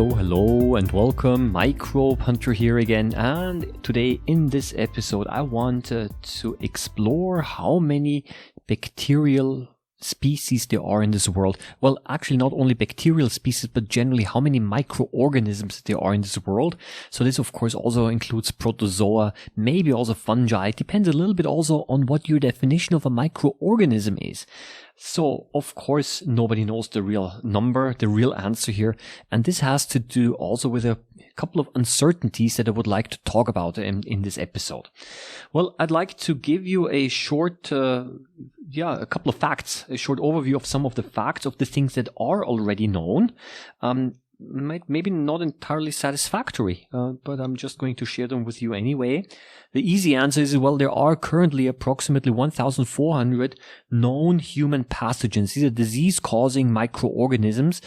So hello and welcome, Microbehunter here again, and today in this episode I want to explore how many bacterial species there are in this world. Well, actually not only bacterial species, but generally how many microorganisms there are in this world. So this of course also includes protozoa, maybe also fungi. It depends a little bit also on what your definition of a microorganism is. So, of course, nobody knows the real number, the real answer here. And this has to do also with a couple of uncertainties that I would like to talk about in this episode. Well, I'd like to give you a short, a couple of facts, a short overview of some of the facts of the things that are already known. Maybe not entirely satisfactory, but I'm just going to share them with you anyway. The easy answer is, well, there are currently approximately 1,400 known human pathogens. These are disease-causing microorganisms.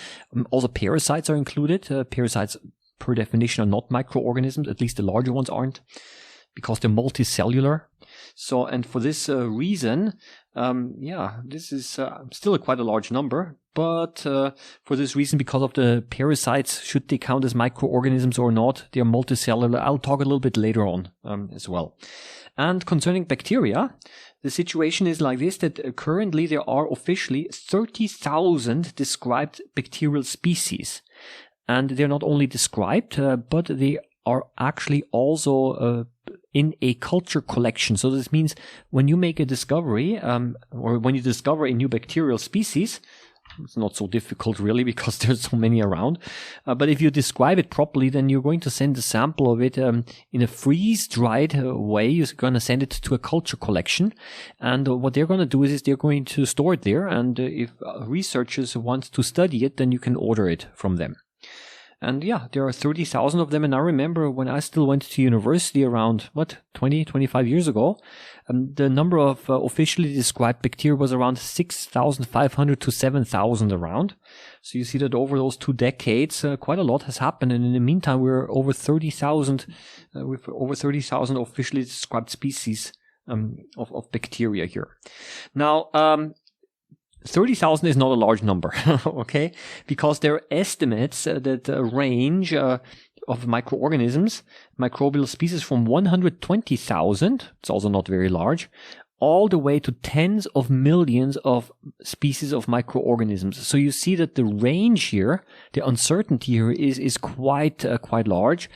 Also, parasites are included. Parasites, per definition, are not microorganisms. At least the larger ones aren't, because they're multicellular. So, and for this reason, this is still quite a large number. But for this reason, because of the parasites, should they count as microorganisms or not? They are multicellular. I'll talk a little bit later on as well. And concerning bacteria, the situation is like this, that currently there are officially 30,000 described bacterial species. And they're not only described, but they are actually also in a culture collection. So this means when you make a discovery, or when you discover a new bacterial species, it's not so difficult really because there's so many around. But if you describe it properly, then you're going to send a sample of it in a freeze-dried way. You're going to send it to a culture collection. And what they're going to do is they're going to store it there. And if researchers want to study it, then you can order it from them. And yeah, there are 30,000 of them. And I remember when I still went to university around, 25 years ago, the number of officially described bacteria was around 6,500 to 7,000 around. So you see that over those 2 decades, quite a lot has happened. And in the meantime, we're over 30,000, with over 30,000 officially described species of bacteria here. Now, 30,000 is not a large number, okay? Because there are estimates that range of microorganisms, microbial species from 120,000, it's also not very large, all the way to tens of millions of species of microorganisms. So you see that the range here, the uncertainty here is quite large.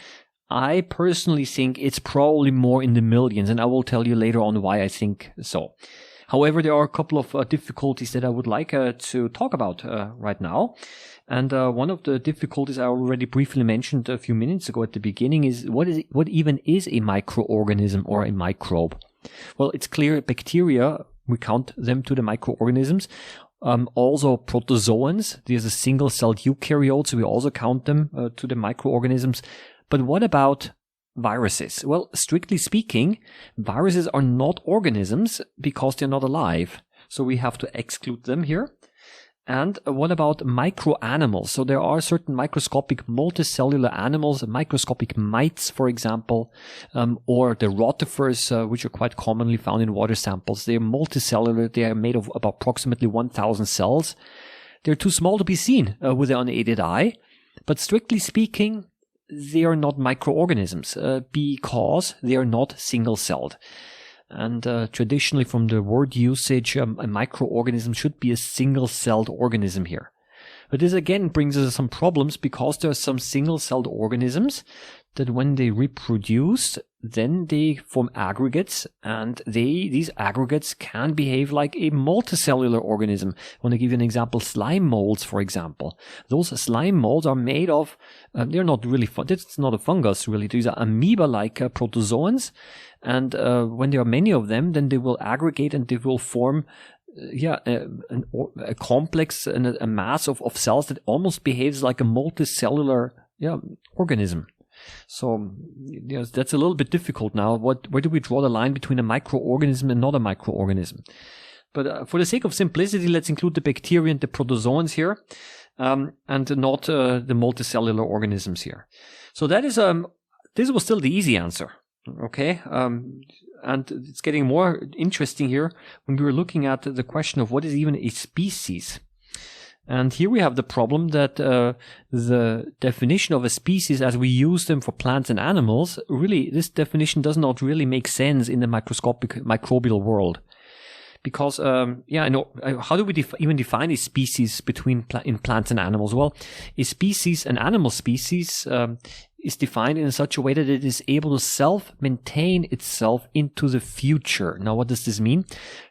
I personally think it's probably more in the millions, and I will tell you later on why I think so. However, there are a couple of difficulties that I would like to talk about right now. And one of the difficulties I already briefly mentioned a few minutes ago at the beginning is what even is a microorganism or a microbe? Well, it's clear bacteria, we count them to the microorganisms. Also protozoans, there's a single-celled eukaryote, so we also count them to the microorganisms. But what about viruses? Well, strictly speaking, viruses are not organisms because they're not alive. So we have to exclude them here. And what about microanimals? So there are certain microscopic multicellular animals, microscopic mites, for example, or the rotifers, which are quite commonly found in water samples. They are multicellular. They are made of about approximately 1,000 cells. They're too small to be seen with the unaided eye. But strictly speaking, they are not microorganisms because they are not single-celled. And traditionally from the word usage, a microorganism should be a single-celled organism here. But this again brings us some problems because there are some single-celled organisms that when they reproduce, then they form aggregates, and these aggregates can behave like a multicellular organism. I want to give you an example, slime molds, for example. Those slime molds are made of, they're not really, it's not a fungus really, these are amoeba-like protozoans, and when there are many of them, then they will aggregate and they will form a complex and a mass of cells that almost behaves like a multicellular organism. So that's a little bit difficult now. Where do we draw the line between a microorganism and not a microorganism? But for the sake of simplicity, let's include the bacteria and the protozoans here, and not the multicellular organisms here. So that is this was still the easy answer. Okay, and it's getting more interesting here when we were looking at the question of what is even a species. And here we have the problem that the definition of a species as we use them for plants and animals, really, this definition does not really make sense in the microscopic microbial world. Because, how do we even define a species in plants and animals? Well, a species, an animal species, is defined in such a way that it is able to self-maintain itself into the future. Now, what does this mean?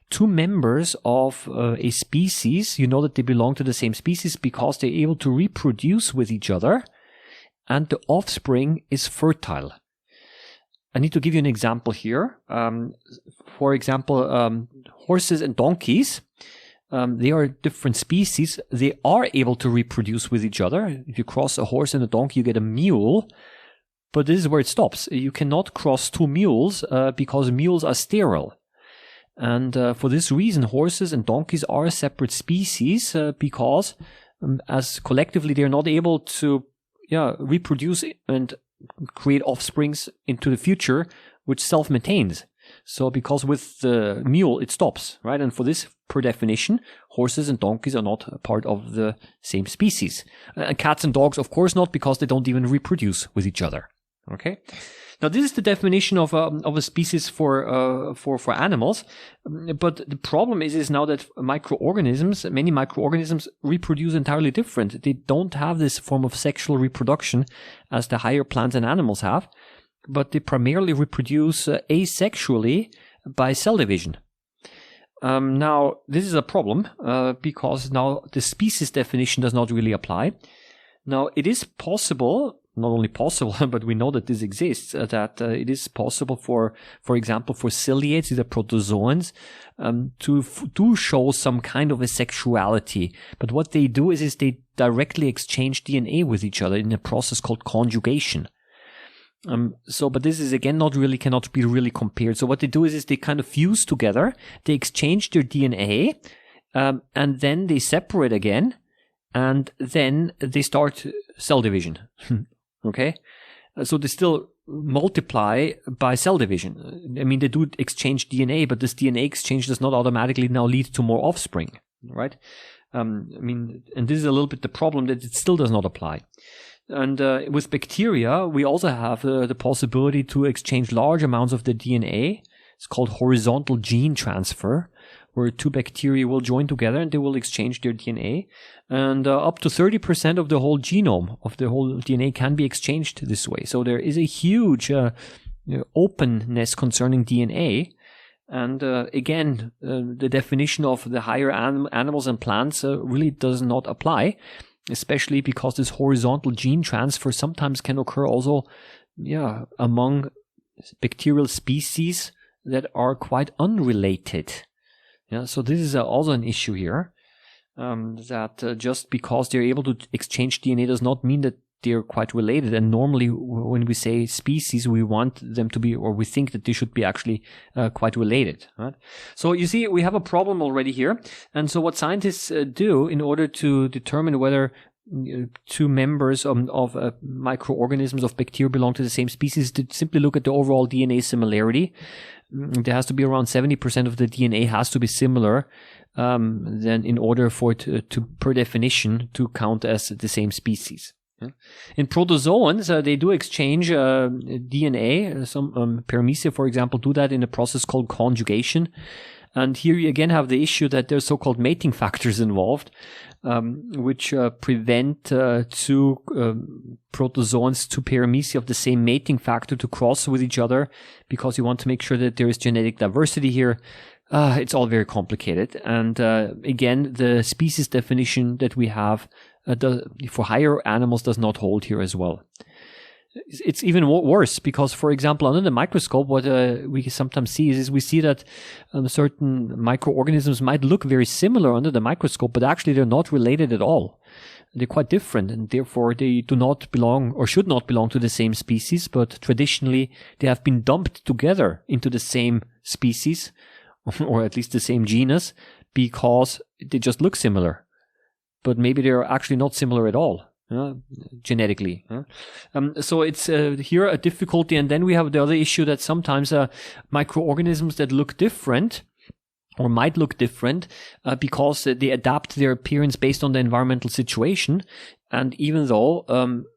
Two members of a species, you know that they belong to the same species because they're able to reproduce with each other, and the offspring is fertile. I need to give you an example here. For example, horses and donkeys, they are different species. They are able to reproduce with each other. If you cross a horse and a donkey, you get a mule. But this is where it stops. You cannot cross two mules because mules are sterile. And for this reason, horses and donkeys are a separate species because as collectively they're not able to reproduce and create offsprings into the future, which self-maintains. So because with the mule, it stops, right? And for this, per definition, horses and donkeys are not a part of the same species. Cats and dogs, of course not, because they don't even reproduce with each other. Okay? Now, this is the definition of a species for animals. But the problem is now that many microorganisms reproduce entirely different. They don't have this form of sexual reproduction as the higher plants and animals have, but they primarily reproduce asexually by cell division. Now, this is a problem because now the species definition does not really apply. Now, it is possible, not only possible, but we know that this exists, that it is possible for example, for ciliates, these are protozoans, to show some kind of a sexuality. But what they do is they directly exchange DNA with each other in a process called conjugation. But this is again cannot be really compared. So what they do is they kind of fuse together, they exchange their DNA, and then they separate again, and then they start cell division. Okay? So they still multiply by cell division. I mean, they do exchange DNA, but this DNA exchange does not automatically now lead to more offspring, right? And this is a little bit the problem, that it still does not apply. And with bacteria, we also have the possibility to exchange large amounts of the DNA. It's called horizontal gene transfer, where two bacteria will join together and they will exchange their DNA. And up to 30% of the whole genome, of the whole DNA, can be exchanged this way. So there is a huge openness concerning DNA. And again, the definition of the higher animals and plants really does not apply, especially because this horizontal gene transfer sometimes can occur also among bacterial species that are quite unrelated. So this is also an issue here, that just because they're able to exchange DNA does not mean that they're quite related. And normally when we say species, we want them to be, or we think that they should be actually quite related. Right? So you see, we have a problem already here. And so what scientists do in order to determine whether two members of microorganisms of bacteria belong to the same species, to simply look at the overall DNA similarity. There has to be around 70% of the DNA has to be similar, then in order for it to per definition, to count as the same species. In protozoans, they do exchange DNA. Some Paramecia, for example, do that in a process called conjugation. And here you again have the issue that there's so-called mating factors involved, which prevent two protozoans, two Paramecia of the same mating factor to cross with each other, because you want to make sure that there is genetic diversity here. It's all very complicated. And again, the species definition that we have for higher animals does not hold here as well. It's even worse because, for example, under the microscope, what we sometimes see is we see that certain microorganisms might look very similar under the microscope, but actually they're not related at all. They're quite different, and therefore they do not belong or should not belong to the same species, but traditionally they have been dumped together into the same species, or at least the same genus, because they just look similar. But maybe they're actually not similar at all. Genetically. So it's here a difficulty. And then we have the other issue that sometimes microorganisms that look different or might look different because they adapt their appearance based on the environmental situation. And even though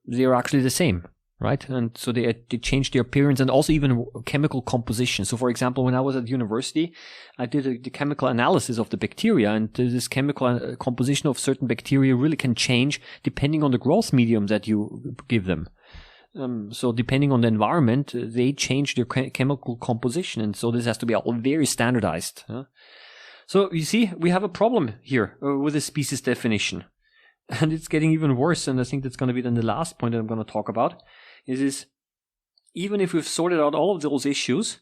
they're actually the same, right? And so they change their appearance and also even chemical composition. So for example, when I was at university, I did the chemical analysis of the bacteria, and this chemical composition of certain bacteria really can change depending on the growth medium that you give them. So depending on the environment, they change their chemical composition. And so this has to be all very standardized. So you see, we have a problem here with the species definition. And it's getting even worse. And I think that's going to be then the last point that I'm going to talk about is even if we've sorted out all of those issues,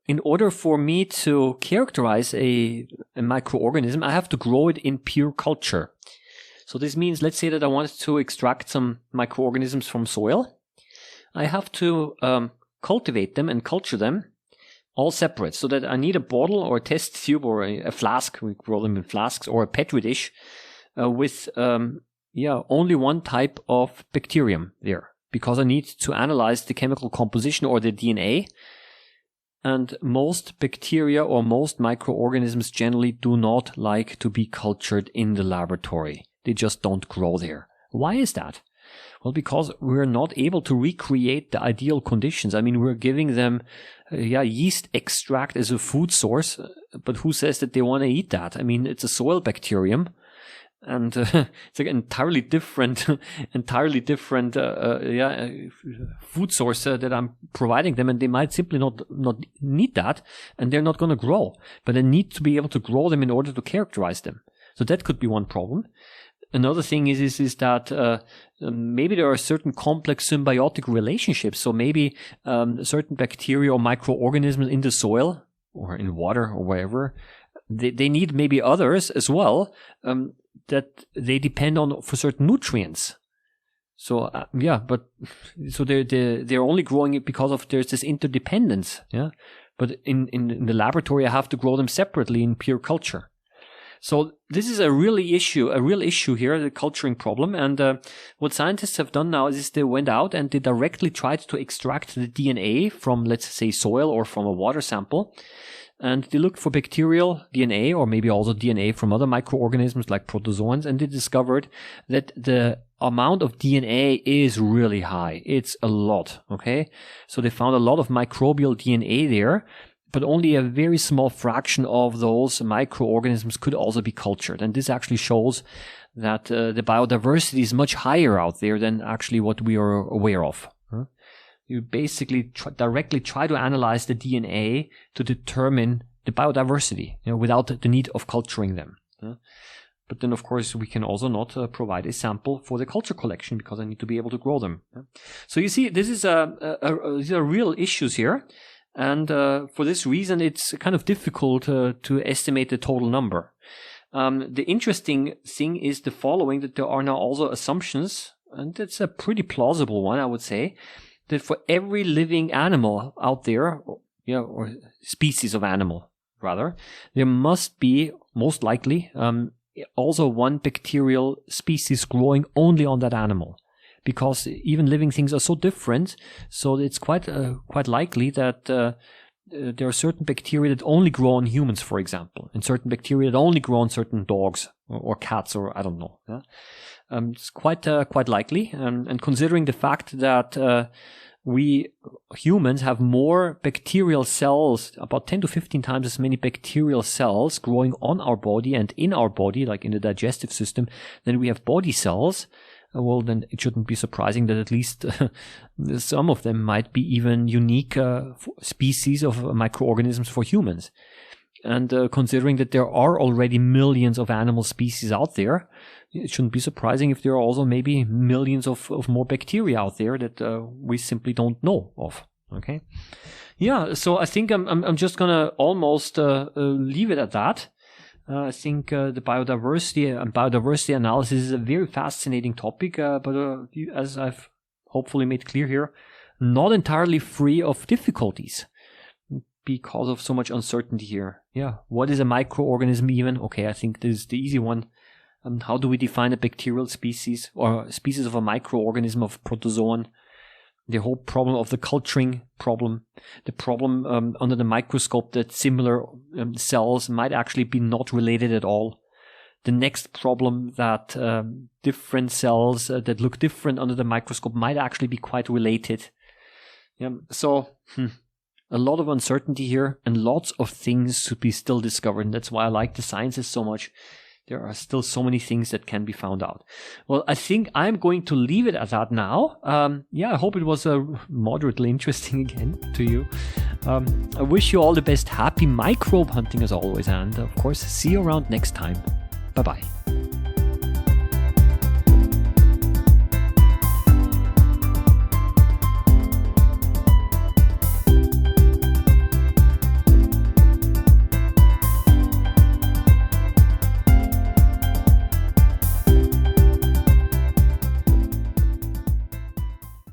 in order for me to characterize a microorganism, I have to grow it in pure culture. So this means, let's say that I wanted to extract some microorganisms from soil. I have to cultivate them and culture them all separate, so that I need a bottle or a test tube or a flask. We grow them in flasks, or a petri dish with only one type of bacterium there, because I need to analyze the chemical composition or the DNA. And most bacteria or most microorganisms generally do not like to be cultured in the laboratory. They just don't grow there. Why is that? Well, because we're not able to recreate the ideal conditions. I mean, we're giving them yeast extract as a food source, but who says that they want to eat that? I mean, it's a soil bacterium, and it's like entirely different food source that I'm providing them, and they might simply not need that, and they're not going to grow. But I need to be able to grow them in order to characterize them. So that could be one problem. Another thing is that maybe there are certain complex symbiotic relationships. So maybe certain bacteria or microorganisms in the soil or in water or wherever, they need maybe others as well that they depend on for certain nutrients. So so they're only growing it because of there's this interdependence. Yeah, but in the laboratory I have to grow them separately in pure culture. So this is a real issue here, the culturing problem. And what scientists have done now is they went out and they directly tried to extract the DNA from, let's say, soil or from a water sample. And they looked for bacterial DNA or maybe also DNA from other microorganisms like protozoans. And they discovered that the amount of DNA is really high. It's a lot. Okay. So they found a lot of microbial DNA there, but only a very small fraction of those microorganisms could also be cultured. And this actually shows that the biodiversity is much higher out there than actually what we are aware of. You basically directly try to analyze the DNA to determine the biodiversity, without the need of culturing them. But then, of course, we can also not provide a sample for the culture collection because I need to be able to grow them. So you see, these are real issues here. And for this reason, it's kind of difficult to estimate the total number. The interesting thing is the following, that there are now also assumptions, and it's a pretty plausible one, I would say, that for every living animal out there, or species of animal, rather, there must be, most likely, also one bacterial species growing only on that animal. Because even living things are so different, so it's quite likely that there are certain bacteria that only grow on humans, for example, and certain bacteria that only grow on certain dogs or cats, or I don't know. It's quite likely, and considering the fact that we humans have more bacterial cells, about 10 to 15 times as many bacterial cells growing on our body and in our body, like in the digestive system, than we have body cells. Well, then it shouldn't be surprising that at least some of them might be even unique species of microorganisms for humans. And considering that there are already millions of animal species out there, it shouldn't be surprising if there are also maybe millions of more bacteria out there that we simply don't know of. Okay, yeah. So I think I'm just gonna almost leave it at that. I think the biodiversity analysis is a very fascinating topic, but as I've hopefully made clear here, not entirely free of difficulties because of so much uncertainty here. Yeah, what is a microorganism even? Okay, I think this is the easy one. How do we define a bacterial species or species of a microorganism of protozoan? the whole problem of the culturing problem, the problem under the microscope that similar cells might actually be not related at all. The next problem that different cells that look different under the microscope might actually be quite related. So a lot of uncertainty here and lots of things to be still discovered. And that's why I like the sciences so much. There are still so many things that can be found out. Well, I think I'm going to leave it at that now. I hope it was moderately interesting again to you. I wish you all the best. Happy microbe hunting as always. And of course, see you around next time. Bye-bye.